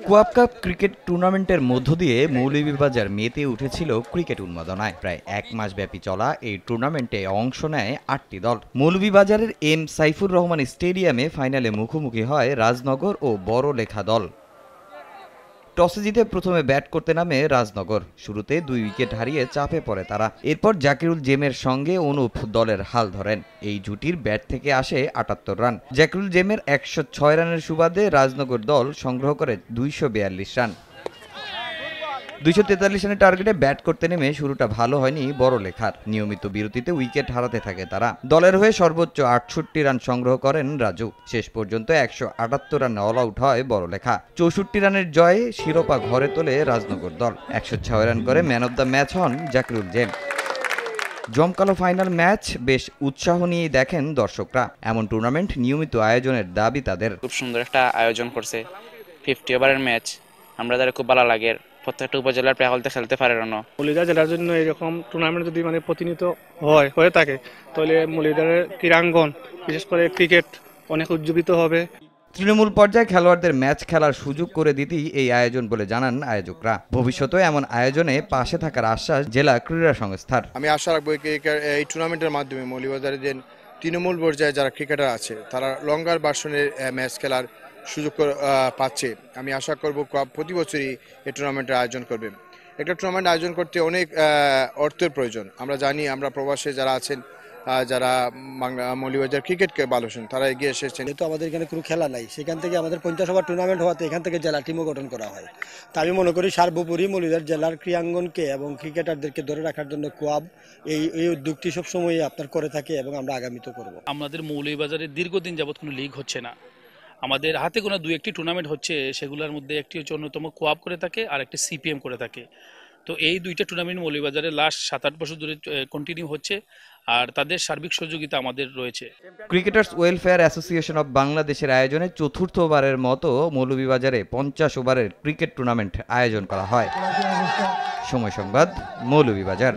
কুয়াব cup cricket টুর্নামেন্টের মধ্য দিয়ে মৌলভীবাজার মেতে উঠেছিল ক্রিকেট উন্মাদনায়। প্রায় এক মাস ব্যাপী চলা এই টুর্নামেন্টে অংশ নেয় ৮টি দল। মৌলভীবাজারের এম সাইফুর রহমান স্টেডিয়ামে ফাইনালে মুখোমুখি হয় রাজনগর ও বড়লেখা দল। টসে জিতে প্রথমে ব্যাট করতে নামে রাজনগর। শুরুতে ২ উইকেট হারিয়ে চাপে পড়ে তারা। এরপর জাকিরুল জেমের সঙ্গে অনুপ দলের হাল ধরেন। এই জুটির ব্যাট থেকে আসে ৭৮ রান। জাকিরুল জেমের ১০৬ রানের সুবাদে রাজনগর দল সংগ্রহ করে ২৪২ রান। ২৪৩ রানের টার্গেটে ব্যাট করতে নেমে শুরুটা ভালো হয়নি বড়লেখার। নিয়মিত বিরতিতে উইকেট হারাতে থাকে তারা। দলের হয়ে সর্বোচ্চ ৬৮ রান সংগ্রহ করেন রাজু। শেষ পর্যন্ত ১৭৮ রানে অল আউট হয় বড়লেখা। ৬৪ রানের জয়ে শিরোপা ঘরে তোলে রাজনগর দল। ১০৬ রান করে ম্যান অব দ্য ম্যাচ হন জাকিরুল জেম। জমকালো ফাইনাল ম্যাচ বেশ উৎসাহ নিয়ে দেখেন দর্শকরা। এমন টুর্নামেন্ট নিয়মিত আয়োজনের দাবি তাদের। খুব সুন্দর একটা আয়োজন করছে, 50 ওভারের ম্যাচ। আমরা যারা খুব ভালো লাগে, প্রত্যেকটা উপজেলার প্লেয়ার হলতে খেলতে পারে না। মুলিদা জেলার জন্য এরকম টুর্নামেন্ট যদি প্রতিনিয়ত হয়ে থাকে, তাহলে মুলিদারের ক্রীড়াঙ্গন বিশেষ করে ক্রিকেট অনেক উজ্জীবিত হবে। তৃণমূল পর্যায়ে খেলোয়াড়দের ম্যাচ খেলার সুযোগ করে দিতেই এই আয়োজন বলে জানান আয়োজকরা। ভবিষ্যতে এমন আয়োজনে পাশে থাকার আশ্বাস জেলা ক্রীড়া সংস্থার। আমি আশা রাখবো এই টুর্নামেন্টের মাধ্যমে মৌলভীবাজারের যে তৃণমূল পর্যায়ে যারা ক্রিকেটার আছে তারা লঙ্গার ভার্সনের ম্যাচ খেলার সুযোগ পাচ্ছে। আমি আশা করব প্রতি বছরই এই টুর্নামেন্টের আয়োজন করবে। একটা টুর্নামেন্ট আয়োজন করতে অনেক অর্থের প্রয়োজন। আমরা জানি, আমরা প্রবাসে যারা আছেন, যারা মৌলভীবাজার ক্রিকেটকে ভালোবাসেন, তারা এগিয়ে এসেছেন। যেহেতু আমাদের এখানে কোনো খেলা নাই, সেখান থেকে আমাদের 50 ওভার টুর্নামেন্ট হওয়াতে এখান থেকে জেলা টিমও গঠন করা হয়। তা আমি মনে করি সর্বোপরি মৌলভীবাজার জেলার ক্রীড়াঙ্গনকে এবং ক্রিকেটারদেরকে ধরে রাখার জন্য কোয়াব এই উদ্যোগটি সবসময় আপনার করে থাকে এবং আমরা আগামীতেও করব। আমাদের মৌলভীবাজারে দীর্ঘদিন যাবৎ কোনো লিগ হচ্ছে না। আমাদের হাতে কোনো ২-১টি টুর্নামেন্ট হচ্ছে, সেগুলোর মধ্যে একটি হচ্ছে অন্যতম কোয়াব করে থাকে আর একটি সিপিএম করে থাকে। তো এই দুইটা টুর্নামেন্ট মৌলভীবাজারে লাস্ট ৭-৮ বছর ধরে কন্টিনিউ হচ্ছে, আর তাদের সার্বিক সহযোগিতা আমাদের রয়েছে। ক্রিকেটার্স ওয়েলফেয়ার অ্যাসোসিয়েশন অব বাংলাদেশের আয়োজনে চতুর্থবারের মতো মৌলভীবাজারে ৫০ ওভারের ক্রিকেট টুর্নামেন্ট আয়োজন করা হয়। সময় সংবাদ, মৌলভীবাজার।